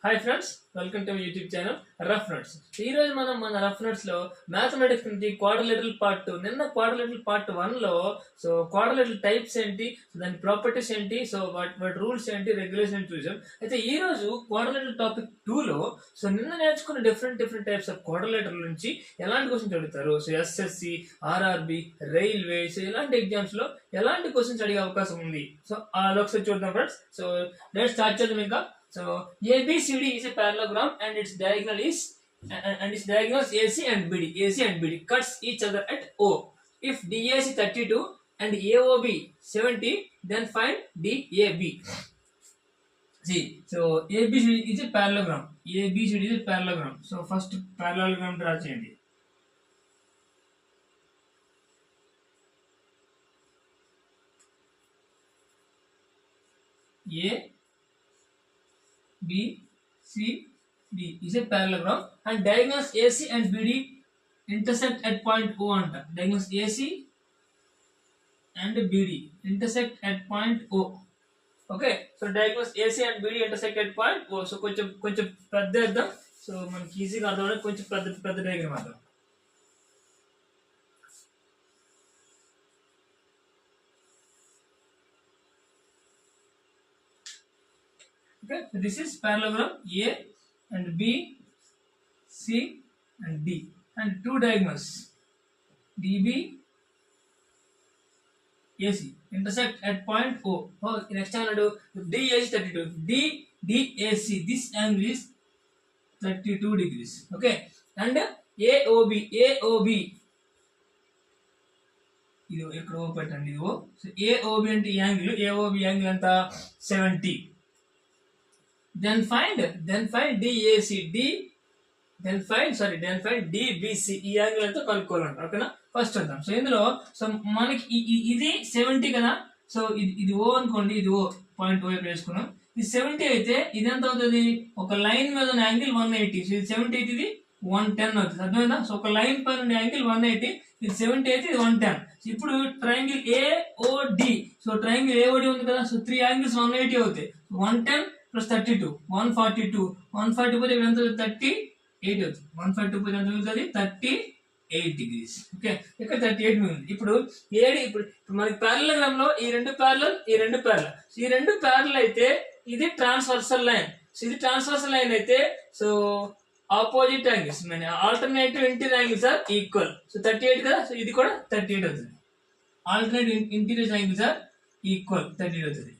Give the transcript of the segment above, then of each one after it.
Hi friends, welcome to YouTube channel rough notes. ఈ రోజు మనం మన రఫ్ నోట్స్ లో మ్యాథమెటిక్స్ నుంచి క్వాడ్రిలేటరల్ పార్ట్ 2, నిన్న క్వాడ్రిలేటరల్ పార్ట్ 1 లో సో క్వాడ్రిలేటరల్ టైప్స్ ఏంటి, దాని ప్రాపర్టీస్ ఏంటి, సో వాటి రూల్స్ ఏంటి, రెగ్యులేషన్ చూసాం. అయితే ఈ రోజు క్వాడ్రిలేటరల్ టాపిక్ 2 లో సో నిన్న నేర్చుకున్న డిఫరెంట్ టైప్స్ ఆఫ్ క్వాడ్రిలేటరల్ నుంచి ఎలాంటి క్వశ్చన్స్ అడుగుతారు, so SSC, RRB, railway, so ఇలాంటి ఎగ్జామ్స్ లో ఎలాంటి క్వశ్చన్స్ అడిగే అవకాశం ఉంది. సో అదొకసారి చూద్దాం ఫ్రెండ్స్. సో నేను స్టార్ట్ చేద్దాం. ఇంకా so ABCD is a parallelogram and its diagonal is AC and BD. AC and BD cuts each other at O. If DAC 32 and AOB 70, then find DAB. See, so ABCD is a parallelogram. ABCD is a parallelogram. So first parallelogram draw cheyandi. A B C D is a parallelogram and diagonals AC and BD intersect at point O anta. Diagonals AC and BD intersect at point O. Okay, so diagonals AC and BD intersect at point O. So కొంచెం పెద్ద చేద్దాం. So మనకి ఈజీగా అర్థమవుతుంది. కొంచెం పెద్ద diagram అర్థం. Okay, so this is parallelogram A and B, C and D, and two diagonals DB, AC intersect at point O. Oh, next time I do DAC 32. DAC, this angle is 32 degrees. Okay, and AOB ఇది ఇక్కడ ఓ పెట్టండి. ఇది ఓ. So AOB అంటే ఈ angle, AOB angle ఎంత 70. Then find DAC, then find DBC. ఈ angle అంతా కనుక్కోవాలంట. ఓకేనా, ఫస్ట్ చూద్దాం. సో ఇందులో సో మనకి ఇది 70 కదా. సో ఇది ఓ అనుకోండి, ఇది ఓ పాయింట్ ఓ వేసుకున్నాం. ఇది 70 అయితే ఇది ఎంత అవుతుంది, ఒక లైన్ మీద ఉన్న యాంగిల్ 180. సో ఇది 70 అయితే ఇది 110 అవుతుంది. అర్థమైందా? సో ఒక లైన్ పైన ఉన్న యాంగిల్ 180, ఇది 70 అయితే ఇది 110. ఇప్పుడు triangle AOD, so triangle AOD ఉంది కదా. సో 3 యాంగిల్స్ 180 అవుతాయి. 110 plus 32 140 పోతే ఎంత 38 అవుతుంది. 142 పోతే ఎంత అవుతుంది 38 డిగ్రీస్. ఓకే, ఇక్కడ 38 ఉంది. ఇప్పుడు మనకి ప్యారలగ్రామ్ లో ఈ రెండు ప్యారలల్ ఈ రెండు ప్యారలల్ అయితే ఇది ట్రాన్స్వర్సల్ లైన్. సో ఇది ట్రాన్స్వర్సల్ లైన్ అయితే so opposite angles alternative interior angles are equal. So 38 కదా. సో ఇది కూడా 38 అవుతుంది. Alternative interior angles are equal 38 అవుతుంది.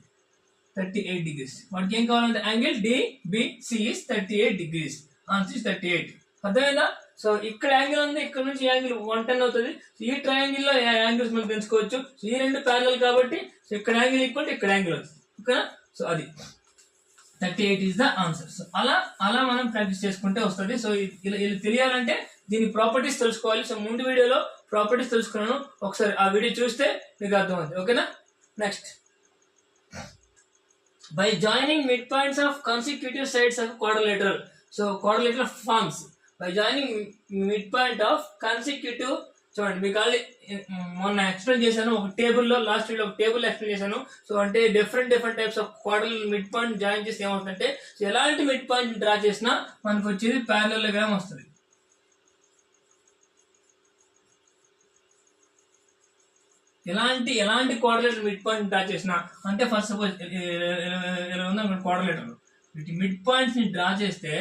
38 degrees. వాటికి ఏం కావాలంటే angle DBC is 38 degrees. Answer is 38. అర్థమైందా? సో ఇక్కడ యాంగిల్ ఉంది, ఇక్కడ నుంచి యాంగిల్ 110 అవుతుంది. సో ఈ ట్రయాంగిల్ లో యాంగిల్స్ మనం తెలుసుకోవచ్చు. సో ఈ రెండు ప్యారలల్ కాబట్టి సో ఇక్కడ యాంగిల్ ఈక్వల్ టు ఇక్కడ యాంగిల్ అవుతుంది. ఓకేనా? సో అది 38 is the answer. సో అలా మనం ప్రాక్టీస్ చేసుకుంటే వస్తుంది. సో ఇలా తెలియాలంటే దీని ప్రాపర్టీస్ తెలుసుకోవాలి. సో ముందు వీడియోలో ప్రాపర్టీస్ తెలుసుకున్నాను, ఒకసారి ఆ వీడియో చూస్తే మీకు అర్థమవుతుంది. ఓకేనా? Next, by joining midpoints of consecutive sides of quadrilateral. So quadrilateral forms by joining midpoint of consecutive. చూడండి, మీకు ఆల్రెడీ మొన్న ఎక్స్ప్లెయిన్ చేశాను ఒక టేబుల్లో, లాస్ట్ వీడియో ఒక టేబుల్ ఎక్స్ప్లెయిన్ చేశాను. సో అంటే different types of quadrilateral mid point join చేస్తే ఏమవుతుందంటే సో ఎలాంటి మిడ్ పాయింట్ డ్రా చేసినా మనకు వచ్చేది ప్యారలలోగ్రామ్ వస్తుంది. ఎలాంటి క్వాడ్రిలేటరల్ మిడ్ పాయింట్ డ్రా చేసినా అంటే ఫస్ట్ సపోజ్ ఇలా ఉంది క్వాడ్రిలేటర్, వీటి మిడ్ పాయింట్స్ ని డ్రా చేస్తే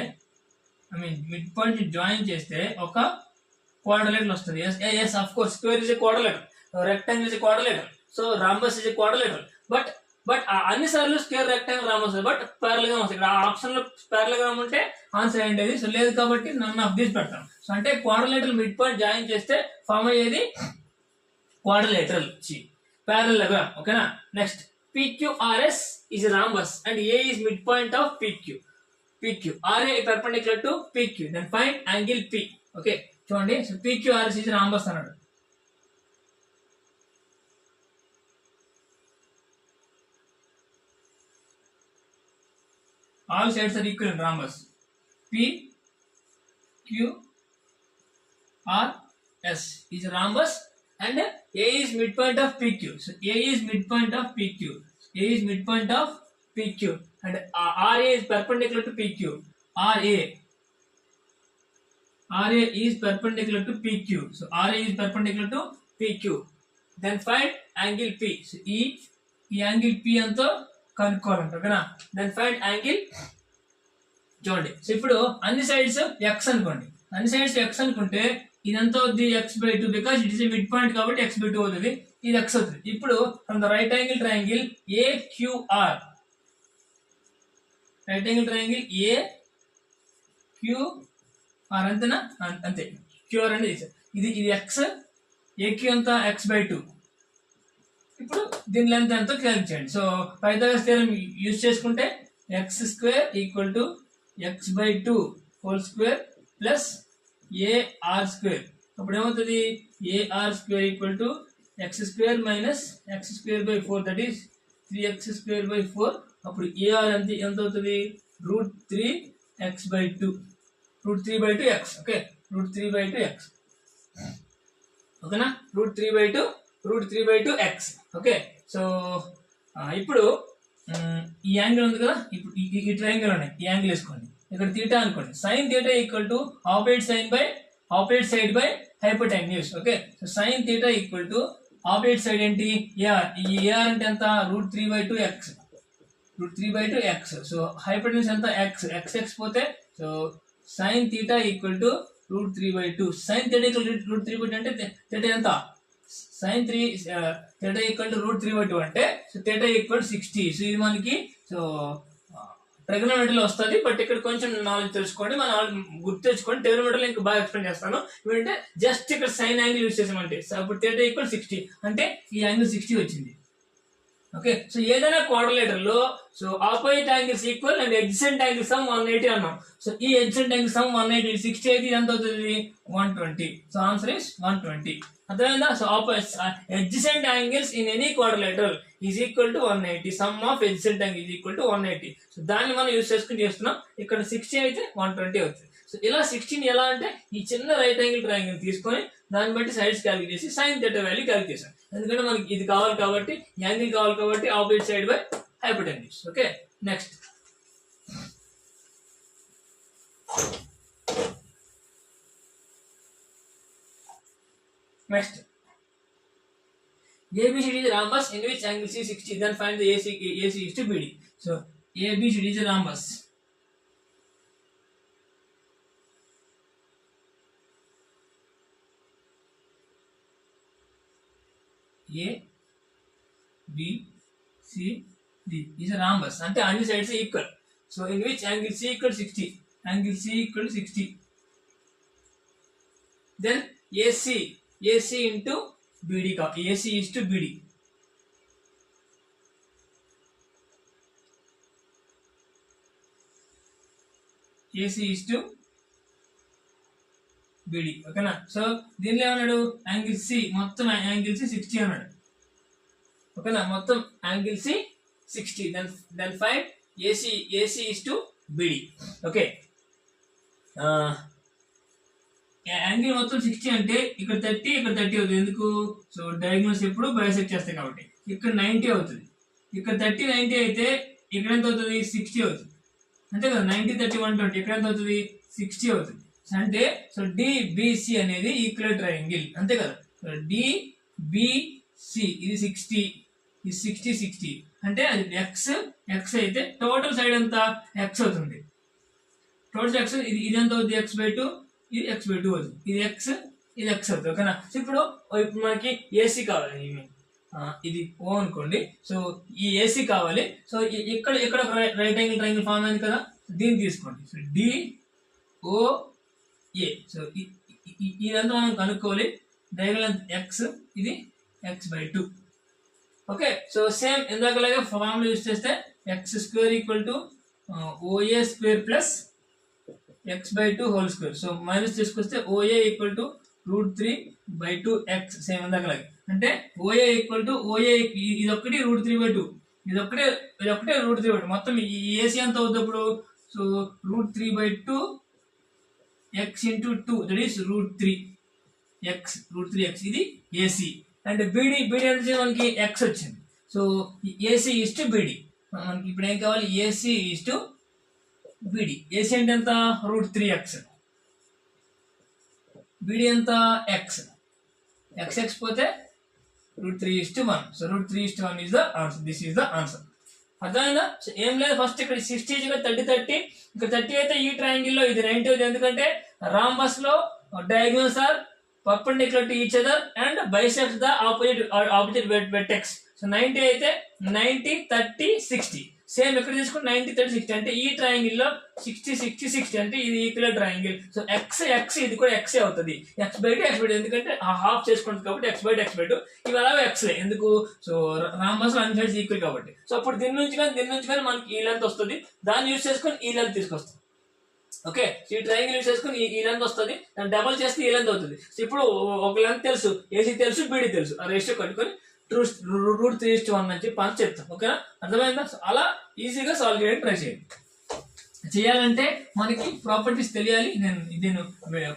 మిడ్ పాయింట్ ని జాయిన్ చేస్తే ఒక క్వాడ్రిలేటర్ వస్తుంది. Yes of course, square is a quadrilateral, rectangle is a quadrilateral, so rhombus is a quadrilateral. But అన్ని సార్లు square, rectangle, rhombus but parallelogram వస్తుంది. ఇక్కడ ఆప్షన్ లో ప్యారలగ్రామ్ ఉంటే ఆన్సర్ ఏంటది. సో లేదు కాబట్టి నన్ను ఆఫ్ దీస్ పెడతాను. సో అంటే క్వాడ్రిలేటరల్ మిడ్ పాయింట్ జాయిన్ చేస్తే ఫామ్ అయ్యేది quadrilateral parallelogram. Okay na? Next, PQRS is a rhombus and A is midpoint of PQ. RA perpendicular to PQ. Then find angle P. Okay, చూడండి. So PQRS is a rhombus అన్నాడు. All sides are equal in rhombus. PQRS is a rhombus and A is midpoint of PQ. So A is midpoint of PQ. and RA is perpendicular to PQ. RA is perpendicular to PQ. So RA is perpendicular to PQ. Then find angle P. So ఈ angle P అంతా కనుక్కోవాలంట ఓకేనా. Then find angle చూడండి. So ఇప్పుడు అన్ని sides X అనుకోండి. అన్ని sides X అనుకుంటే ఇదంతా అవుతుంది x/2 because it is mid point కాబట్టి x/2 అవుతుంది. ఇది x అవుతుంది. ఇప్పుడు from the right angle triangle AQR, right angle triangle AQR అంతేనా, అంతే. క్యూఆర్ అంటే ఇది ఎక్స్, ఏక్యూ అంతా x/2. ఇప్పుడు దీని లెంత్ ఎంతో క్యాలిక్యులేట్ చేయండి. సో పైథాగరస్ థియరం యూజ్ చేసుకుంటే x² = x/2 whole square plus AR². అప్పుడు ఏమవుతుంది, AR² = x² minus x²/4 that is 3x²/4. అప్పుడు AR ఎంత అవుతుంది, √3x/2, √3/2x. ఓకే, √3/2x ఓకేనా, √3/2x. ఓకే, సో ఇప్పుడు ఈ యాంగిల్ ఉంది కదా, ఇప్పుడు ఈ ట్రయాంగిల్ ఉన్నాయి, ఈ యాంగిల్ వేసుకోండి. ఇక్కడ θ అనుకోండి. sin θ = opposite side by hypotenuse. Okay, so sin θ = opposite side ఏంటి, AR. ఈ AR అంటే ఎంత, √3/2x, √3/2x. సో హైపోటెన్యూస్ ఎంత, x పోతే, సో sin θ = √3/2. sin θ = √3/2 అంటే θ ఎంత, sin 3 θ = √3/2 అంటే సో θ = 60. సో ఇది మనకి సో ట్రిగనోమెట్రీలో వస్తుంది. బట్ ఇక్కడ కొంచెం నాలెడ్జ్ తెలుసుకోండి, మన గుర్తు తెచ్చుకోండి. ట్రిగనోమెట్రీలో ఇంకా బాగా ఎక్స్ప్లెయిన్ చేస్తాను. ఏంటంటే జస్ట్ ఇక్కడ సైన్ యాంగిల్ యూజ్ చేసామంటే, సో అప్పుడు θ = 60 అంటే ఈ యాంగిల్ 60 వచ్చింది. ఓకే, సో ఏదైనా క్వాడ్రిలేటర్ లో so opposite angles equal and adjacent angle sum 180 అన్నాం. సో ఈ ఎడ్జసెంట్ యాంగిల్ సమ్ 180, 60 అయితే ఎంత అవుతుంది, 120. So answer is 120. అర్థమైందా. So adjacent angles in any quadrilateral is equal to 180. Some of adjacent angle is equal to 180. So దాన్ని మనం use చేసుకుని చేస్తున్నాం. ఇక్కడ 60 అయితే 120 అవుతుంది. సో ఇలా 16 ఎలా అంటే ఈ చిన్న రైట్ యాంగిల్ ట్రయాంగిల్ తీసుకొని దాన్ని బట్టి సైడ్స్ క్యాలిక్యులేట్ చేసి sin θ వాల్యూ క్యాలిక్యులేట్ చేసాం. ఎందుకంటే మనకి ఇది కావాలి కాబట్టి, యాంగిల్ కావాలి కాబట్టి opposite side by hypotenuse. Okay, next ABCD is a rhombus in which angle C 60. Then find the AC is to BD. So ABCD is a rhombus. ABCD is a rhombus అంటే అన్ని sides equal. So in which angle C = 60, angle C = 60. Then AC into BD, AC is to BD. AC is to BD. ఓకేనా. So దీనిలో ఏమన్నాడు, angle C మొత్తం angle C 60 అన్నాడు. ఓకేనా, మొత్తం angle C 60. Then find AC is to BD. Okay, angle మొత్తం 60 అంటే ఇక్కడ 30 ఇక్కడ 30 అవుతుంది. ఎందుకు, సో డయాగ్నల్స్ ఎప్పుడు బైసెక్ట్ చేస్తాయి కాబట్టి. ఇక్కడ 90 అవుతుంది. ఇక్కడ 30 90 అయితే ఇక్కడ ఎంత అవుతుంది, 60 అవుతుంది. అంతే కదా, 90 30 120. ఇక్కడ ఎంత అవుతుంది, 60 అవుతుంది. అంటే సో DBC అనేది ఈక్వల్ ట్రయాంగిల్, అంతే కదా. DBC ఇది 60, ఇది 60 60 అంటే అది x అయితే టోటల్ సైడ్ ఎంత x అవుతుంది. టోటల్ x ఇది ఎంత అవుతుంది, x/2, ఇది x/2 అవుతుంది. ఇది x అవుతుంది. ఓకేనా. సో ఇప్పుడు మనకి AC కావాలి, ఇది O అనుకోండి. సో ఈ AC కావాలి. సో ఇక్కడ రైట్ యాంగిల్ ట్రయాంగిల్ ఫామ్ అయింది కదా, దీన్ని తీసుకోండి. So DOA. సో ఇదంతా మనం కనుక్కోవాలి. డయాగోనల్ x, ఇది x/2. ఓకే, సో సేమ్ ఇందాకలాగే ఫార్ములా యూజ్ చేస్తే x² = OA² plus x/2 whole square. So minus తీసుకొస్తే OA = √3/2x. సేమ్ ఇందాకలాగే అంటే OA ఇది ఒకటి √3/2, ఇది ఒకటే √3/2. మొత్తం ఈ AC ఎంత అవుతుంది అప్పుడు, so √3/2x × 2 that is √3x. ఇది AC. అండ్ BD అంటే మనకి x వచ్చింది. So AC is to BD. మనకి ఇప్పుడు ఏం కావాలి, AC is to beedi. AC అంటే ఎంత, √3x, బీడీ ఎంత ఎక్స్, ఎక్స్ పోతే √3:1. So √3:1 is the answer. This is the answer. అర్థమైందా? సో ఏం లేదు, ఫస్ట్ ఇక్కడ 60 30 ఇక్కడ 30 అయితే ఈ ట్రయాంగిల్ లో ఇది 90 అవుతుంది. ఎందుకంటే రాంబస్ లో diagonals are perpendicular to each other and bisects the opposite vertex. So 90 అయితే 90 30 60. సేమ్ ఇక్కడ తీసుకుంటే 90 30 60 అంటే ఈ ట్రయాంగిల్ లో 60 60 60 అంటే ఇది ఈక్వల్ ట్రయాంగిల్. సో x ఇది కూడా x అవుతుంది. x/2 x/2 ఎందుకంటే హాఫ్ చేసుకుంటుంది కాబట్టి x/2 x/2 ఇవి అలాగే x ఎందుకు, సో రాంబస్ లో అన్ని సైడ్స్ ఈక్వల్ కాబట్టి. సో అప్పుడు దీని నుంచి కానీ మనకి ఈ లెంత్ వస్తుంది. దాన్ని యూజ్ చేసుకొని ఈ లెంత్ తీసుకొస్తాం. ఓకే, ఈ ట్రయాంగిల్ యూజ్ చేసుకుని ఈ లెంత్ వస్తుంది, దాన్ని డబల్ చేస్తే ఈ లెంత్ అవుతుంది. సో ఇప్పుడు ఒక లెంత్ తెలుసు, ఏసీ తెలుసు, బీడీ తెలుసు, ఆ రేషియో కట్టుకొని √3:1 అని చెప్పి చెప్తాం. ఓకేనా, అర్థమైందా? అలా ఈజీగా సాల్వ్ చేయడానికి ట్రై చేయండి. చేయాలంటే మనకి ప్రాపర్టీస్ తెలియాలి. నేను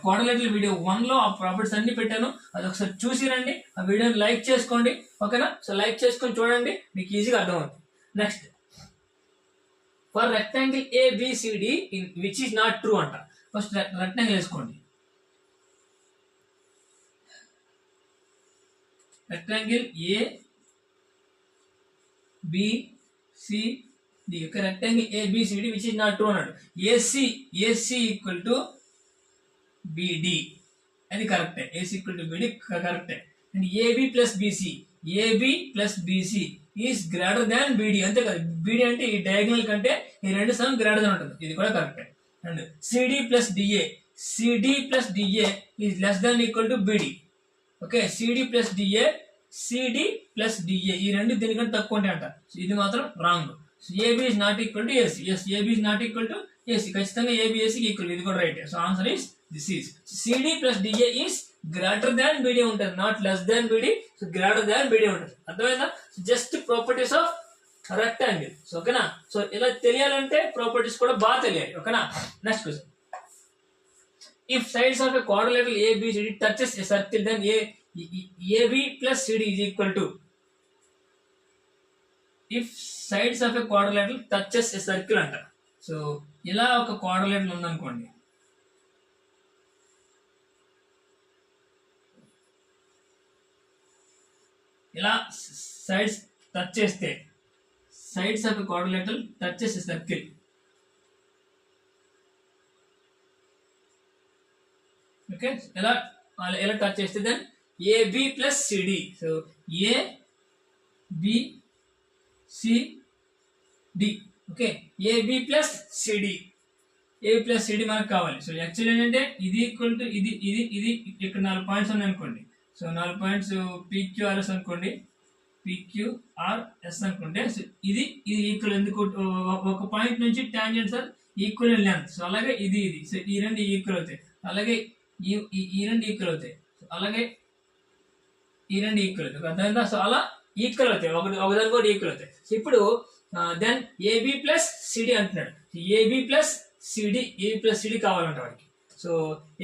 క్వాడ్రిలేటరల్ వీడియో 1 లో ఆ ప్రాపర్టీస్ అన్ని పెట్టాను, అది ఒకసారి చూసి రండి. ఆ వీడియోని లైక్ చేసుకోండి. ఓకేనా, సో లైక్ చేసుకొని చూడండి, మీకు ఈజీగా అర్థమవుతుంది. Next, for rectangle ABCD which is not true అంట. ఫస్ట్ రెక్టాంగిల్ వేసుకోండి. రెక్టాంగిల్ ABCD, ఒక rectangle ABCD which is not true అన్నాడు. AC ఈక్వల్ టు BD, అది కరెక్టే. AC ఈక్వల్ టు BD కరెక్టే. And AB plus BC is greater than BD, అంతే కదా. BD అంటే ఈ డయాగ్నల్ కంటే ఈ రెండు సమ్ గ్రేటర్ దాన్ ఉంటుంది, ఇది కూడా కరెక్టే. And CD plus DA is less than equal to BD. Okay, CD plus DA ఈ రెండు దీనికంటే తక్కువ ఉంటాయి అంట. ఇది మాత్రం wrong. AB is not equal to AC. AB is not equal to AC. ఖచ్చితంగా AB AC ఈక్వల్, ఇది కూడా right. So answer is this is CD plus DA is greater than BD ఉంటుంది, not less than BD. So greater than BD ఉంటుంది. అర్థమైందా? Just properties of rectangle. So ఓకేనా, so ఇలా తెలియాలంటే properties కూడా బాగా తెలియాలి. ఓకేనా, next question. If sides of a quadrilateral ABCD touches a circle then AB plus CD is equal to. If sides of a quadrilateral touches a circle అంట. So ఇలా ఒక క్వాడ్రిలేటరల్ ఉందనుకోండి, ఇలా సైడ్స్ టచ్ చేస్తే, సైడ్స్ ఆఫ్ క్వాడ్రిలేటరల్ టచ్ చేసే circle, okay, ఎలా touch చేస్తే దెన్ AB plus CD. So ABCD, okay, AB plus CD మనకు కావాలి. సో యాక్చువల్లీ ఏంటంటే ఇది ఈక్వల్ టు ఇది ఇక్కడ 4 పాయింట్స్ ఉన్నాయి అనుకోండి. సో 4 పాయింట్స్ PQRS అనుకోండి, PQRS అనుకుంటే సో ఇది ఈక్వల్. ఎందుకు, ఒక పాయింట్ నుంచి tangents are equal in length. So అలాగే ఇది సో ఈ రెండు ఈక్వల్ అవుతాయి, అలాగే ఈ రెండు ఈక్వల్ అవుతాయి, అలాగే ఈ రెండు ఈక్వల్ అవుతాయి. అర్థమైందా? సో అలా ఈక్వల్ అవుతాయి, ఒకదాని కూడా ఈక్వల్ అవుతాయి. సో ఇప్పుడు దెన్ AB ప్లస్ CD అంటున్నాడు. AB ప్లస్ CD కావాలంట వాడికి. సో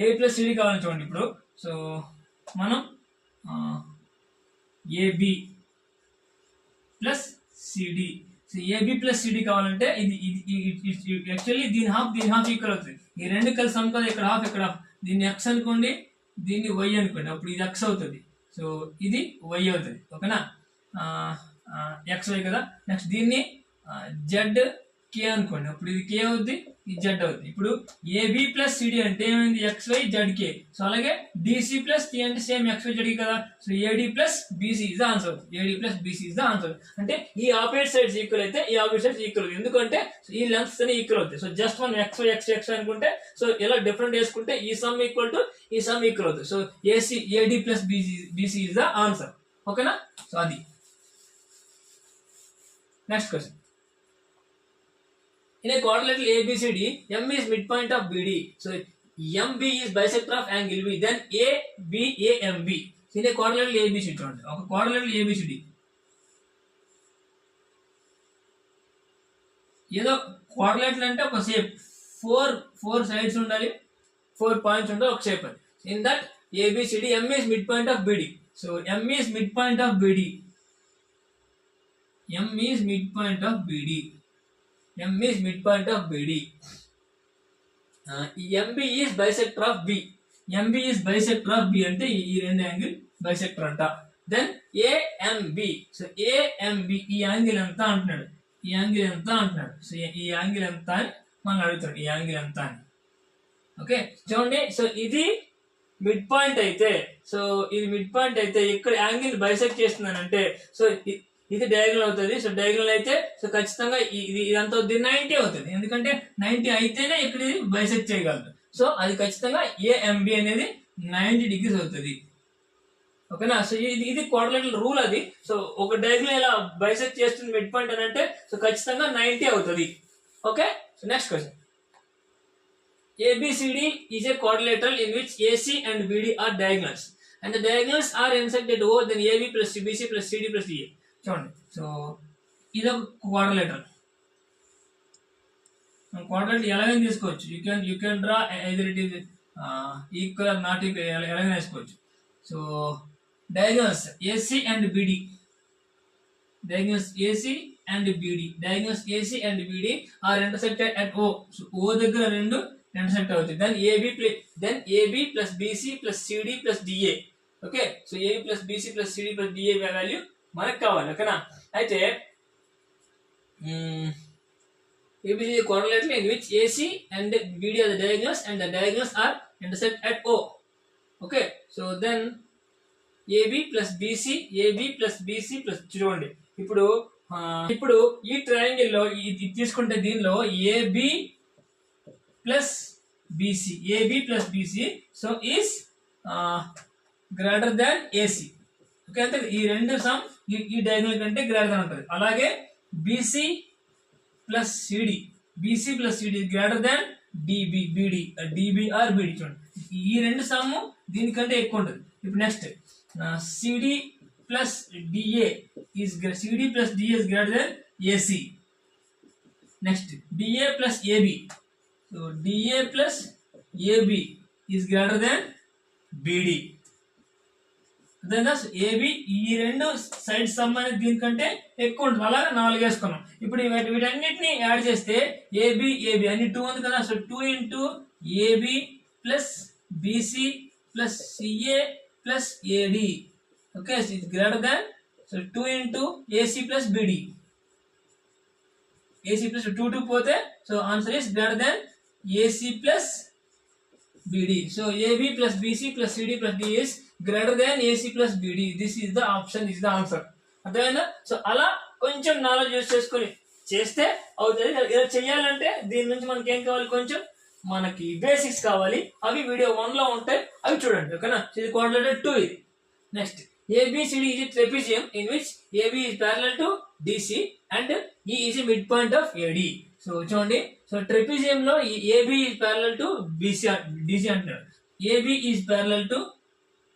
AB ప్లస్ CD కావాలని చూడండి. ఇప్పుడు సో మనం AB plus CD, so AB plus CD కావాలంటే ఇది యాక్చువల్లీ దీని హాఫ్ ఈక్వల్ అవుతుంది. ఈ రెండు కలిసి సమ్ కదా, ఇక్కడ హాఫ్ ఇక్కడ హాఫ్. దీన్ని X అనుకోండి, దీన్ని Y అనుకోండి, అప్పుడు ఇది X అవుతుంది. సో ఇది Y అవుతుంది. ఓకేనా, XY కదా. నెక్స్ట్ దీన్ని ZK అనుకోండి, అప్పుడు ఇది K అవుద్ది, ఇది Z అవుతుంది. ఇప్పుడు AB ప్లస్ CD అంటే ఏమైంది, XY ZK. సో అలాగే DC ప్లస్ T అంటే సేమ్ XY ZK కదా. So AD plus BC is the answer. అంటే ఈ ఆపోజిట్ సైడ్స్ ఈక్వల్ అయితే ఈ ఆపోజిట్ సైడ్స్ ఈక్వల్ అవుతుంది. ఎందుకంటే ఈ లెంగ్త్స్ అన్ని ఈక్వల్ అవుతాయి. సో జస్ట్ మనం XY అనుకుంటే, సో ఇలా డిఫరెంట్ వేసుకుంటే ఈ సమ్ ఈక్వల్ టు ఈ సమ్ ఈక్వల్ అవుతుంది. So AD plus BC is the answer. ఓకేనా, సో అది. Next question. In a quadrilateral ABCD, M is midpoint of BD. So MB is bisector of angle B. Then ABAMB. In a quadrilateral ABCD, ఒక quadrilateral ABCD. ఏదో quadrilateral అంటే ఒక shape, four sides ఉండాలి, 4 points ఉండాలి, ఒక shape అది. In that ABCD, M is midpoint of BD. So M is midpoint of BD. M is midpoint of BD. M is midpoint of BD. MB is bisector of B. MB is bisector of B అంటే ఈ రెండు angle bisector అంట. Then AMB. So AMB ఈ angle ఎంత అంటున్నాడు. ఈ angle ఎంత అంటున్నాడు. సో ఈ యాంగిల్ ఎంత అని మనం అడుగుతాడు. ఈ యాంగిల్ ఎంత అని. ఓకే చూడండి. సో ఇది మిడ్ పాయింట్ అయితే, సో ఇది మిడ్ పాయింట్ అయితే ఇక్కడ యాంగిల్ బైసెక్ట్ చేస్తుందనంటే సో ఇది డయాగనల్ అవుతుంది. సో డయాగనల్ అయితే సో ఖచ్చితంగా ఇది ఇదంతా అవుతుంది 90 అవుతుంది. ఎందుకంటే 90 అయితేనే ఇక్కడ ఇది బైసెక్ట్ చేయగలదు. సో అది ఖచ్చితంగా AMB అనేది 90 డిగ్రీస్ అవుతుంది. ఓకేనా. సో ఇది క్వాడ్రిలేటరల్ రూల్ అది. సో ఒక డయాగనల్ ఇలా బైసెక్ట్ చేస్తుంది మిడ్ పాయింట్ అని అంటే సో ఖచ్చితంగా 90 అవుతుంది. Okay. So next question. ABCD is a quadrilateral in which AC and BD are diagonals and the diagonals are intersect at O, then AB plus BC plus CD plus DA. చూడండి. So ఇది ఒక quadrilateral. Quadrilateral ఎలాగైనా తీసుకోవచ్చు. You can draw either it is equal or not equal, ఎలాగైనా వేసుకోవచ్చు. So diagonals AC and BD, diagonals AC and BD, diagonals AC and BD are intersected at O. So O దగ్గర రెండు intersect అవుతుంది. then AB plus BC plus CD plus DA. Okay. So AB plus BC plus CD plus DA value మనకు కావాలి. ఓకేనా. అయితే ABC is a quadrilateral in which AC and BD are the diagonals and the diagonals are intersect at O. Okay. So then AB plus BC, AB plus BC plus చూడండి. ఇప్పుడు ఈ triangle లో ఇది తీసుకుంటే దీనిలో AB plus BC, AB plus BC so is greater than AC. Okay. అంటే ఈ రెండు సమ్ ఈ డయాగనల్ కంటే గ్రేటర్ దాన్ ఉంటుంది. అలాగే BC plus CD, BC plus CD is greater than DB or BD. చూడండి ఈ రెండు సమ్ దీనికంటే ఎక్కువ ఉంటుంది. ఇప్పుడు next CD plus DA is greater than AC. Next DA plus AB. So DA plus AB is greater than BD. అదేనా. AB ఈ రెండు సైడ్ సమ్ అనేది దీనికంటే ఎక్కువ ఉంటుంది. అలాగే 4 వేసుకున్నాం. ఇప్పుడు వీటన్నిటిని యాడ్ చేస్తే AB అన్ని 2 ఉంది కదా. So 2 into AB plus BC plus CA plus AD. Okay. So ఇది greater than. So 2 into AC plus BD. AC plus 2 పోతే so answer is greater than AC plus BD. So AB plus BC plus CD plus D is greater than AC plus BD. This is the option, is the answer. అర్థమైందా. So అలా కొంచెం knowledge use చేసుకొని చేస్తే అవుతుంది. ఇలా చేయాలంటే దీని నుంచి మనకి ఏం కావాలి, కొంచెం మనకి బేసిక్స్ కావాలి. అవి వీడియో 1 లో ఉంటాయి, అవి చూడండి. ఓకేనా. ఇది క్వాడ్రిలేటరల్ 2 ఇది. Next ABCD is a trapezium in which AB is parallel to DC and E is a midpoint of AD. So చూడండి. సో ట్రెపిజియం లో AB is parallel to DC అంటున్నారు. AB is parallel to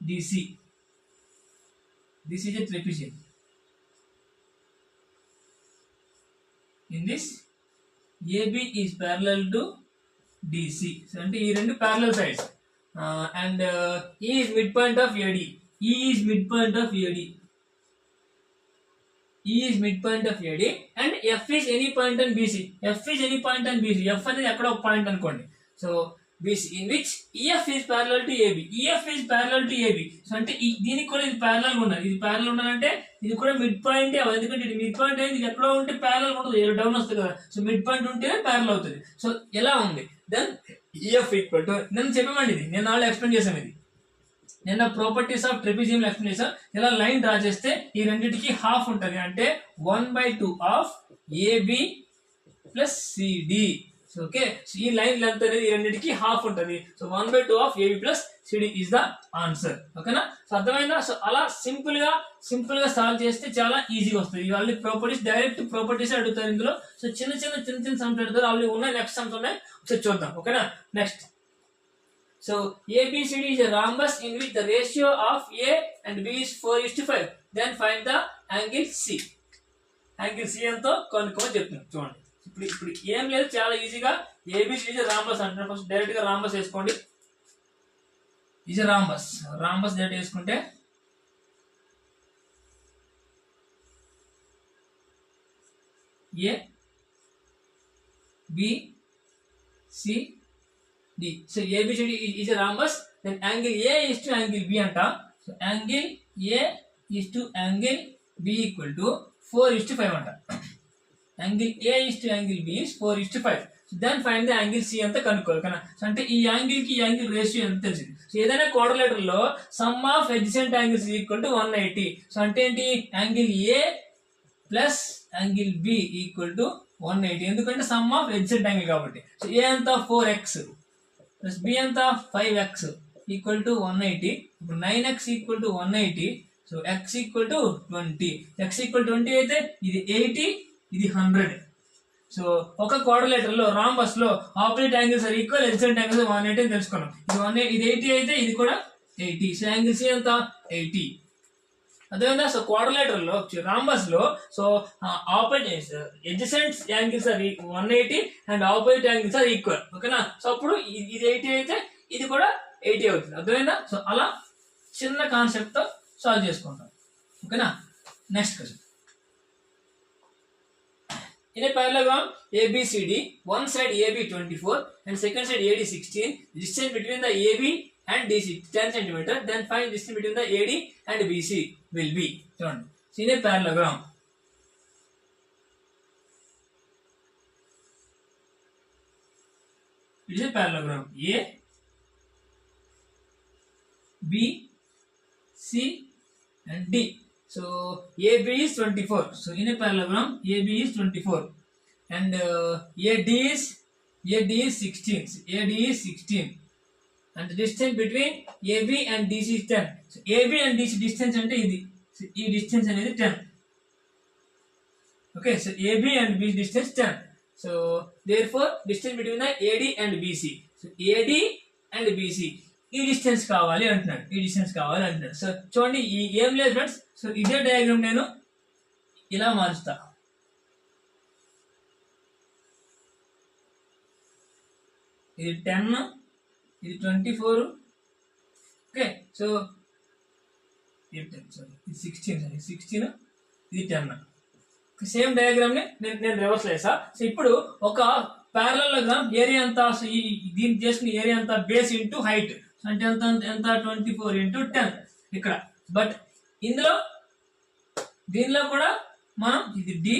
DC. This is a trapezium. In this AB is parallel to DC. So అంటే ఈ రెండు parallel sides and E is midpoint of AD. E is midpoint of AD. E is midpoint of AD and F is any point on BC. F is any point on BC. F అనేది ఎక్కడ ఒక point అనుకోండి. So BC in which EF is parallel to AB. EF is parallel to AB. So అంటే దీనికి కూడా ఇది parallel గా ఉండాలి. ఇది ప్యారలల్ ఉండాలంటే ఇది కూడా మిడ్ పాయింట్ అవ్వాలి. ఎందుకంటే ఇది మిడ్ పాయింట్ అనేది ఎక్కడో ఉంటే ప్యారలల్ ఉండదు, డౌన్ వస్తుంది కదా. సో మిడ్ పాయింట్ ఉంటేనే ప్యారలల్ అవుతుంది. సో ఎలా ఉంది. దెన్ EF ఈక్వల్ టు నేను చెప్పమండి, ఇది నేను ఆల్రెడీ ఎక్స్ప్లెయిన్ చేసాం. ఇది నిన్న ప్రాపర్టీస్ ఆఫ్ ట్రెపిజియం ఎక్స్ప్లెయిన్ చేసాం. ఇలా లైన్ డ్రా చేస్తే ఈ రెండింటికి హాఫ్ ఉంటుంది. అంటే 1/2 of AB plus CD. So okay. So ఈ లైన్ లెంత్ అనేది ఈ రెండింటికి హాఫ్ ఉంటుంది. So 1/2 of AB plus CD is the answer. ఓకేనా. సో అర్థమైందా. సో అలా సింపుల్ గా సాల్వ్ చేస్తే చాలా ఈజీగా వస్తుంది. ఇవాళ ప్రాపర్టీస్ డైరెక్ట్ ప్రాపర్టీస్ అడుగుతారు ఇందులో. సో చిన్న సమ్స్ అడుగుతారు. అవి ఉన్నాయి, నెక్స్ట్ సమ్స్ ఉన్నాయి, ఒకసారి చూద్దాం. ఓకేనా. Next so ABCD is a rhombus in which the ratio of A and B is 4:5. Then find the angle C. Angle C ఎంతో కనుక్కోమని చెప్తున్నాను. చూడండి ఇప్పుడు ఏం లేదు, చాలా ఈజీగా ABCD is a rhombus అంటున్నాను. ఫస్ట్ డైరెక్ట్ గా rhombus వేసుకోండి. is a rhombus డైరెక్ట్ వేసుకుంటే A, B, C, D. So ABCD is a rhombus. Then angle A is to angle B anta. So angle A is to angle B equal to 4:5 anta. Angle A is to angle B is 4:5. So then find the angle C anta కనుక్కోవాలి కదా. So అంటే ఈ angle కి angle ratio ఎంత తెలిసింది. So ఏదైనా quadrilateral లో some of adjacent angles equal to 180. So అంటే ఏంటి angle A plus angle B equal to 180. ఎందుకంటే సమ్ ఆఫ్ adjacent angle కాబట్టి. సో A అంతా 4x ప్లస్ B అంతా 5x ఈక్వల్ టు 180. ఇప్పుడు 9x equal to 180. So x equal to 20. x equal 20 అయితే ఇది 80, ఇది 100. సో ఒక క్వాడ్రిలేటర్ లో రాంబస్ లో opposite angles are equal, adjacent angles 180 అని తెలుసుకున్నాం. ఇది 80 అయితే ఇది కూడా 80. సో యాంగిల్ C ఎంత 80. అదేవిధంగా సో క్వాడ్రిలేటర్ లో రాంబస్ లో so opposite adjacent angles are 180 and opposite angles are equal. ఓకేనా. సో అప్పుడు ఇది 80 అయితే ఇది కూడా 80 అవుతుంది. అర్థమైందా. సో అలా చిన్న కాన్సెప్ట్ తో సాల్వ్ చేసుకుంటాం. ఓకేనా. Next question. In a parallelogram ABCD, one side AB 24 and second side AD 16, distance between the AB and DC 10 cm, then find distance between the AD and BC will be. So in a parallelogram, it is a parallelogram A, B, C and D. So AB is 24. So in a parallelogram, AB is 24, and AD is 16. So AD is 16, and the distance between AB and DC is 10. So AB and DC distance ante idi. So ee distance anedi 10. Okay. So AB and BC distance 10. So therefore distance between the AD and BC. So AD and BC. ఈ distance కావాలి అంటున్నాడు. ఈ distance కావాలి అంటున్నాడు. So చూడండి ఏం లేదు friends. So ఇదే డయాగ్రామ్ నేను ఇలా మారుస్తా. ఇది 10, ఇది 24. ఓకే. సో ఇది 16, ఇది 10. సేమ్ డయాగ్రామ్ ని నేను రివర్స్ చేసా. సో ఇప్పుడు ఒక ప్యారలలోగ్రామ్ ఏరియా అంతా దీన్ని చేసుకుని ఏరియా అంతా బేస్ ఇంటూ హైట్ అంటే ఎంత 24 ఇంటూ 10 ఇక్కడ. బట్ దీనిలో కూడా మనం ఇది డి,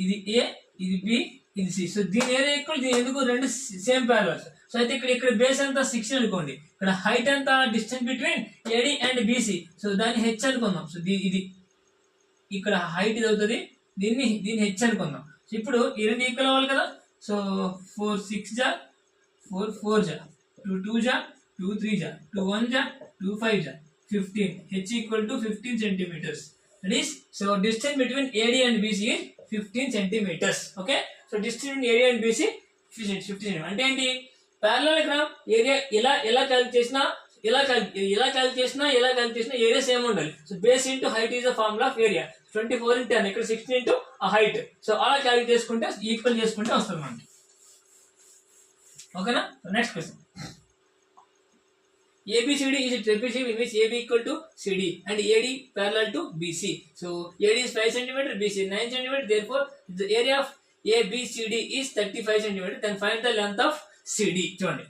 ఇది ఏ, ఇది బి, ఇది సి. సో దీని ఏరియా ఈక్వల్, దీని ఎందుకు రెండు సేమ్ ప్యారలల్స్. సో అయితే ఇక్కడ బేస్ అంతా 16 అనుకోండి. ఇక్కడ హైట్ అంతా distance between AD and BC. So దాన్ని హెచ్ అనుకుందాం. సో ఇది ఇక్కడ హైట్ ఇది అవుతుంది, దీన్ని హెచ్ అనుకుందాం. సో ఇప్పుడు ఈ రెండు ఈక్వల్ అవ్వాలి కదా. సో 4 6 జా 4 4 జా 2 2 జా 2 3 జా 2 1 జా 2 5 జా 15. H equal to 15 centimeters. That is, so distance between AD and BC is 15 centimeters. Okay. So distance between AD and BC 15 centimeters. అంటే ఏంటి, parallelogram ఏరియా ఎలా క్యాలిక్యులేట్ చేసినా ఏరియా సేమ్ ఉండాలి. So base into height is the formula of area. 24 into 10 ఇక్కడ 16 into a height. So అలా calculate చేసుకుంటే equal చేసుకుంటే వస్తుంది మనకి. ఓకేనా. Next question. ABCD is a trapezium in which AB equal to CD and AD parallel to BC. So AD is 5 cm, BC is 9 cm. Therefore, the area of ABCD is 35 cm. Then find the length of CD. చూడండి,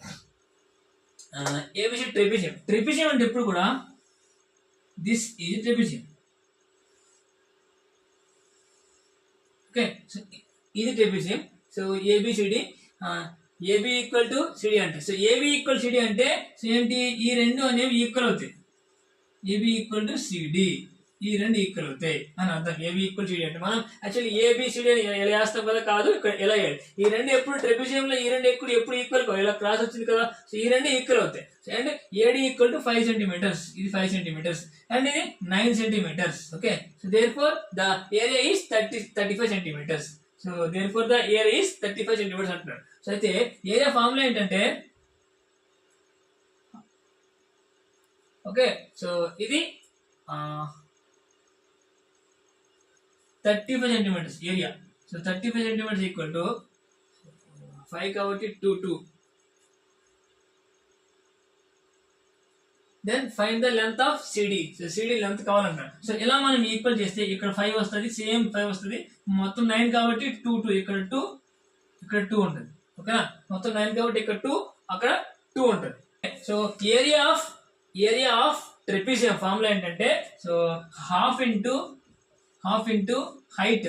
ABCD trapezium. Trapezium అంటే ఎప్పుడు కూడా this is trapezium. Okay, so ఇది trapezium. So ABCD AB equal to CD అంటే, so AB equal CD అంటే so ఏంటి, ఈ రెండు అనేవి ఈక్వల్ అవుతాయి. ఏబి ఈక్వల్ టు సిడి, ఈ రెండు ఈక్వల్ అవుతాయి అని అర్థం. ఏబి ఈక్వల్ సిడి అంటే మనం యాక్చువల్లీ ఏబిసిడి అని ఎలా వేస్తాం కదా, కాదు ఇక్కడ ఎలా వేయాలి. ఈ రెండు ఎప్పుడు ట్రెపిజియంలో ఈ రెండు ఎప్పుడు ఈక్వల్, ఇలా క్రాస్ వచ్చింది కదా. సో ఈ రెండు ఈక్వల్ అవుతాయి. And AD equal to 5 centimeters, ఇది 5 centimeters అండ్ ఇది 9 centimeters. Okay. So therefore the area is 35 centimeters. So therefore the area is 35 centimeters అంటున్నాడు. సో అయితే ఏరియా ఫార్ములా ఏంటంటే, ఓకే, సో ఇది 35 centimeters area. So 35 centimeters equal to 5 కాబట్టి 2 2 then find the length of CD. So CD length కావాలన్నా. So ఇలా మనం equal చేస్తే ఇక్కడ 5 వస్తుంది, సేమ్ 5 వస్తుంది, మొత్తం 9 కాబట్టి 2 2 ఇక్కడ 2 ఇక్కడ 2 ఉంటుంది. ఓకేనా, మొత్తం 9 కాబట్టి ఇక్కడ 2 అక్కడ 2 ఉంటుంది. So area of trapezium formula ఏంటంటే, so half into height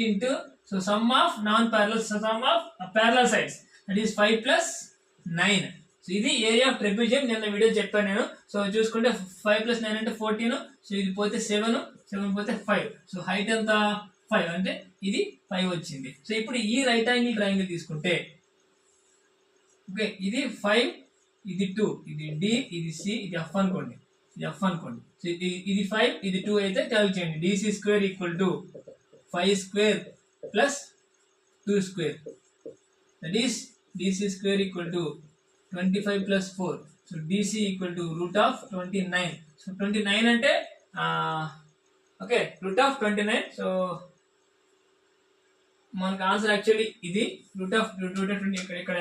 into so sum of non parallel, sum of parallel sides, that is 5 plus 9. So ఇది ఏరియా ఆఫ్ ట్రెపీజియం. నిన్న వీడియో చెప్పాను నేను. సో చూసుకుంటే 5 ప్లస్ 9 అంటే 14. సో ఇది పోతే 7 పోతే 5. సో హైట్ ఎంత 5 అంటే ఇది 5 వచ్చింది. సో ఇప్పుడు ఈ రైట్ యాంగిల్ ట్రయాంగిల్ తీసుకుంటే, ఓకే, ఇది 5, ఇది 2, ఇది D, ఇది C, ఇది F అనుకోండి, సో ఇది 5, ఇది 2 అయితే క్యాల్కులేట్ చేయండి. DC square equal to 5 square plus 2 square, that is DC square equal to 25 plus 4. So DC equal to root of 29. So 29 అంటే ఓకే root of 29. సో మనకు ఆన్సర్ యాక్చువల్లీ ఇది root of 20. ఇక్కడ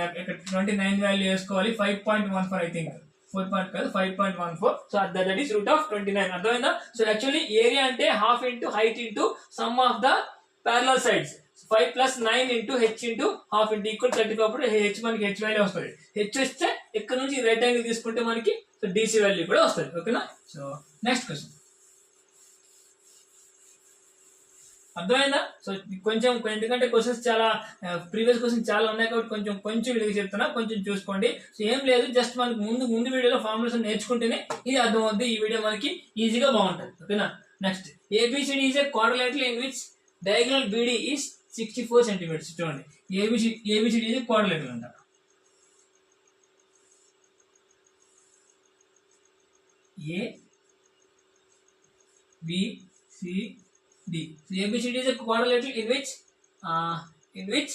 29 value వేసుకోవాలి. 5.14 I think, 4 point కాదు, 5.14. So that is root of 29. అర్థమైందా? So actually area అంటే half into height into some of the parallel sides. 5 plus 9 into H into half into equal 35. అప్పుడు H మనకి H value వస్తుంది. H వస్తే ఇక్కడ నుంచి right angle తీసుకుంటే మనకి సో డీసీ వాల్యూ కూడా వస్తుంది. ఓకేనా? సో నెక్స్ట్ క్వశ్చన్ అర్థమైందా? సో కొంచెం ఎందుకంటే క్వశ్చన్స్ చాలా ప్రీవియస్ క్వశ్చన్స్ చాలా ఉన్నాయి కాబట్టి కొంచెం వీడియోకి చెప్తున్నా, కొంచెం చూసుకోండి. సో ఏం లేదు, జస్ట్ మనకి ముందు వీడియోలో ఫార్ములాస్ నేర్చుకుంటేనే ఇది అర్థమవుద్ది. ఈ వీడియో మనకి ఈజీగా బాగుంటుంది. ఓకేనా? Next ABCD is a quadrilateral in which diagonal BD is 64 centimetres. చూడండి, ABCD ఇది క్వాడ్రిలేటరల్ అంట. ABCD. So ABCD is a quadrilateral in which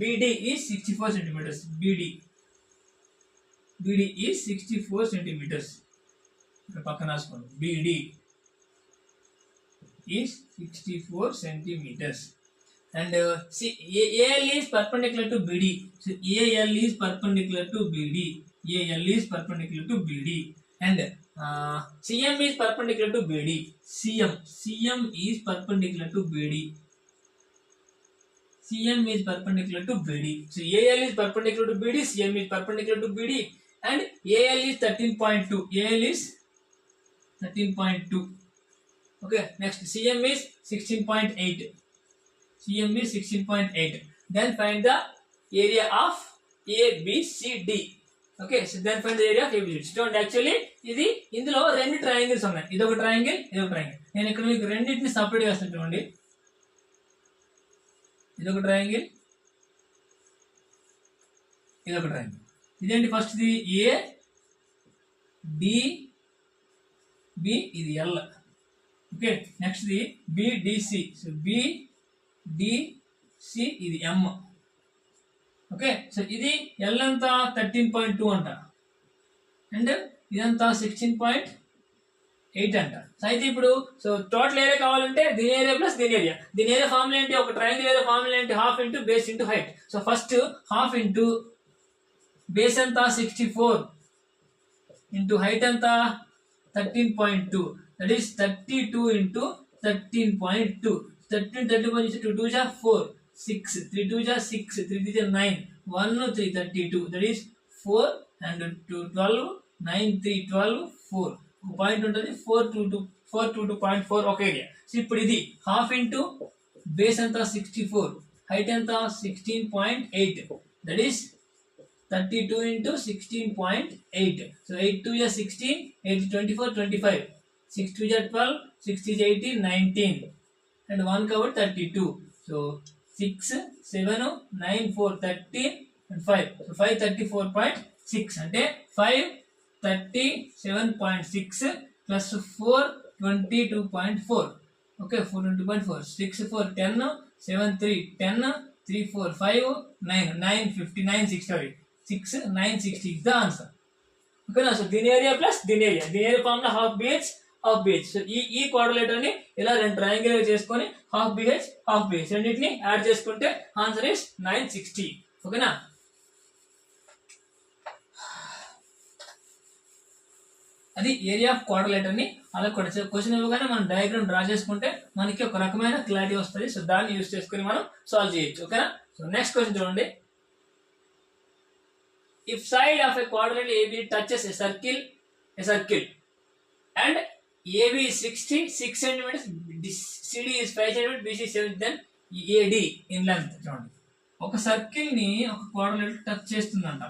BD is 64 centimeters. BD is 64 centimeters. పక్కన రాసుకోండి, BD is 64 centimeters. And see, AL is perpendicular to BD. So AL is perpendicular to BD. And CM is perpendicular to BD. CM is perpendicular to BD. So AL is perpendicular to BD. CM is perpendicular to BD. And AL is 13.2. Okay. Next, CM is 16.8. Then find the area of ABCD. Okay, so then find the area of ABCD. చూడండి, actually ఇది ఇందులో రెండు triangles ఉన్నాయి. ఇదొక triangle, ఇదొక triangle. నేను ఇక్కడ మీకు రెండింటిని సపరేట్ చేస్తాను. చూడండి, ఇదొక ట్రయాంగిల్, ఇదొక ట్రయాంగిల్. ఇదేంటి? ఫస్ట్ ఇది ADB, ఇది L. ఓకే, నెక్స్ట్ ఇది BDC. సో BDC ఇది M. ఓకే, సో ఇది L అంతా 13.2 అంట, అండ్ ఇదంతా 16.8 అంట. సో అయితే ఇప్పుడు సో టోటల్ ఏరియా కావాలంటే దీని ఏరియా ప్లస్ దీని ఏరియా ఫార్ములా ఏంటి? ఒక ట్రయాంగిల్ ఏరియా ఫార్ములా ఏంటి? Half into base into height. So first half into base అంతా 64 ఇంటూ హైట్ అంతా 13.2, that is 32 into 13.2. 13 2 2 4 6 3 2 6 3 3 9 1 3 32, that is 4 and 2 12 9 3 12 4. ఒక పాయింట్ ఉంటుంది, 422.4 ఒక ఏరియా. సో ఇప్పుడు ఇది హాఫ్ ఇంటూ బేస్ అంతా 64, హైట్ అంతా 16.8, that is 32 into 16.8. So 8 2 16, 8 24 25, 6 2 12, 6 3 18 19, and 1 కాబట్టి 32. So 6 7 9 4 13 and 5. So 534.6 అంటే 537.6 plus 4 22.4. Okay, 422.4. 6 4 10, 7 3 10, 3 4 5 9 9 59 60. 6 9 60 is the answer. Okay, so దీని ఏరియా ప్లస్ దీని area formula half BH. So ఈ క్వాడ్రిలేటర్ ని ఇలా రెండు ట్రయాంగిల్ చేసుకొని హాఫ్ BH రెండింటిని యాడ్ చేసుకుంటే ఆన్సర్ ఇస్ 960. ఓకేనా? అది ఏరియా ఆఫ్ క్వాడ్రిలేటర్ ని అలా కూడా క్వశ్చన్ ఇవ్వగానే మనం డయాగ్రామ్ డ్రా చేసుకుంటే మనకి ఒక రకమైన క్లారిటీ వస్తుంది. సో దాన్ని యూస్ చేసుకుని మనం సాల్వ్ చేయొచ్చు. ఓకేనా? సో నెక్స్ట్ క్వశ్చన్ చూడండి. If side of a quadrilateral AB touches a circle and AB is 66 centimeters, CD is 5 centimeters, BC 7, then AD in length. చూడండి, ఒక సర్కిల్ ని ఒక క్వాడ్రిలేటర్ టచ్ చేస్తుందంట.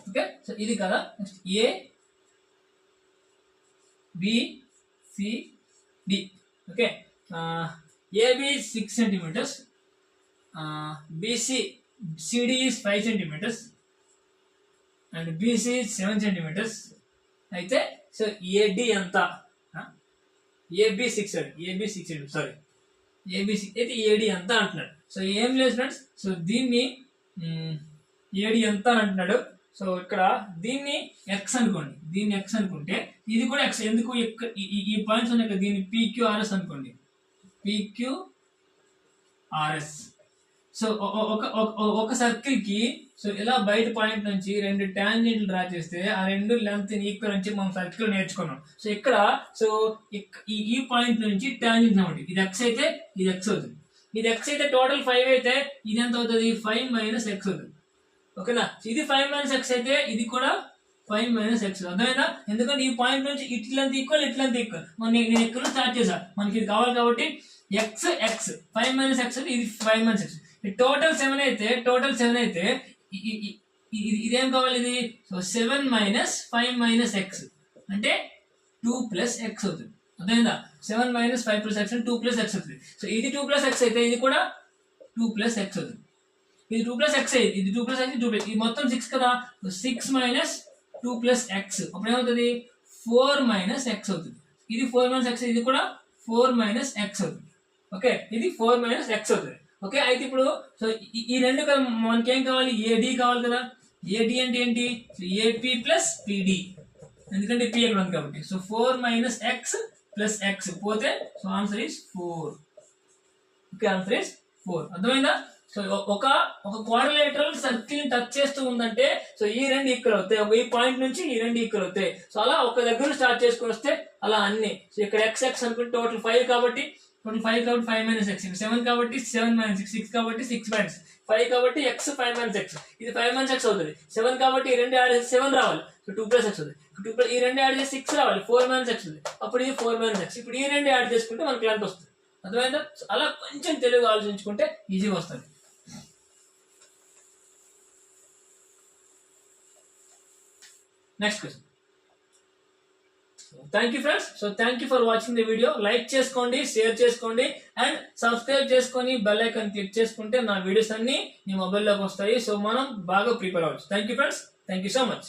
ఓకే, సో ఇది కదా. Next A B C D. Okay, AB is 6 centimeters, BC CD is 5 centimeters and BC is 7 centimeters. అయితే so AD ఎంత? AB 6 sorry AB 6 అయితే AD ఎంత అంటున్నాడు. సో ఏం లేదు ఫ్రెండ్స్, సో దీన్ని AD ఎంత అని అంటున్నాడు. సో ఇక్కడ దీన్ని ఎక్స్ అనుకోండి, దీన్ని ఎక్స్ అనుకుంటే ఇది కూడా ఎక్స్. ఎందుకు ఈ పాయింట్స్ ఉన్నాయి కదా, దీన్ని PQRS అనుకోండి, PQRS. సో ఒక సర్కిల్ కి సో ఇలా బయట పాయింట్ నుంచి 2 టాంజెంట్లు డ్రా చేస్తే ఆ 2 లెంత్ ఈక్వల్ నుంచి మనం సర్కిల్ నేర్చుకున్నాం. సో ఇక్కడ సో ఈ పాయింట్ నుంచి టాంజెంట్ అన్నమాట. ఇది ఎక్స్ అయితే ఇది ఎక్స్ అవుతుంది, ఇది ఎక్స్ అయితే టోటల్ 5 అయితే ఇది ఎంత అవుతుంది? 5 మైనస్ ఎక్స్ అవుతుంది. ఓకేనా? ఇది 5 మైనస్ ఎక్స్ అయితే ఇది కూడా 5 మైనస్ ఎక్స్. అర్థమైందా? ఎందుకంటే ఈ పాయింట్ నుంచి ఇట్లంత ఈక్వల్ ఇట్లంత ఈక్వల్. నేను ఎక్కడ స్టార్ట్ చేశా, మనకి ఇది కావాలి కాబట్టి ఎక్స్ 5 మైనస్ ఎక్స్ ఇది 5 మైనస్ ఎక్స్. టోటల్ 7 అయితే ఇదేం కావాలి? ఇది సో 7 మైనస్ 5 మైనస్ ఎక్స్ అంటే 2 ప్లస్ ఎక్స్ అవుతుంది. అర్థమైందా? 7 minus 5 plus X 2 plus X అవుతుంది. సో ఇది 2 ప్లస్ ఎక్స్ అయితే ఇది కూడా 2 ప్లస్ ఎక్స్ అవుతుంది. ఇది 2 ప్లస్ ఎక్స్ అయ్యింది, ఇది 2 ప్లస్ ఎక్స్ 2 ప్లస్ ఇది మొత్తం 6 కదా. 6 మైనస్ 2 ప్లస్ ఎక్స్ అప్పుడు ఏమవుతుంది? 4 మైనస్ ఎక్స్ అవుతుంది. ఇది 4 మైనస్ ఎక్స్, ఇది కూడా 4 మైనస్ ఎక్స్ అవుతుంది. ఓకే, ఇది 4 మైనస్ ఎక్స్ అవుతుంది. ఓకే, అయితే ఇప్పుడు సో ఈ రెండు కదా మనకి ఏం కావాలి? AD కావాలి కదా. AD అంటే ఏంటి? సో AP ప్లస్ PD, ఎందుకంటే P ఎక్కడ ఉంది కాబట్టి. So 4 minus x plus x పోతే so answer is 4. Okay, answer is 4. అర్థమైందా? సో ఒక క్వాడ్రిలేటరల్ సర్కిల్ టచ్ చేస్తూ ఉందంటే సో ఈ 2 ఈక్వల్ అవుతాయి, ఈ పాయింట్ నుంచి ఈ 2 ఈక్వల్ అవుతాయి. సో అలా ఒక దగ్గర స్టార్ట్ చేసుకుని వస్తే అలా అన్ని. సో ఇక్కడ x అనుకుంటే టోటల్ 5 కాబట్టి 5 మైనస్ ఎక్స్, 7 కాబట్టి 7 మైనస్ 6 కాబట్టి 6 మైనస్ 5 కాబట్టి x 5 మైనస్ ఎక్స్, ఇది 5 మైనస్ ఎక్స్ అవుతుంది. 7 కాబట్టి ఈ 2 యాడ్ చేసి 7 రావాలి, సో 2 ప్లస్ ఎక్స్ అవుతుంది. 2 ప్లస్ ఈ 2 యాడ్ చేసి 6 రావాలి, 4 మైనస్ ఎక్స్ అవుతుంది. అప్పుడు ఇది 4 మైనస్ ఎక్స్. ఇప్పుడు ఈ 2 యాడ్ చేసుకుంటే మనకి లెంత్ వస్తుంది. అర్థమైందా? అలా కొంచెం తెలుగు ఆలోచించుకుంటే ఈజీగా వస్తుంది. Next question. Thank you friends. So thank you for watching the video. Like చేసుకోండి, షేర్ చేసుకోండి అండ్ సబ్స్క్రైబ్ చేసుకొని బెల్ ఐకాన్ క్లిక్ చేసుకుంటే నా వీడియోస్ అన్ని మీ మొబైల్లోకి వస్తాయి. సో మనం బాగా ప్రిపేర్ అవ్వచ్చు. Thank you friends, thank you so much.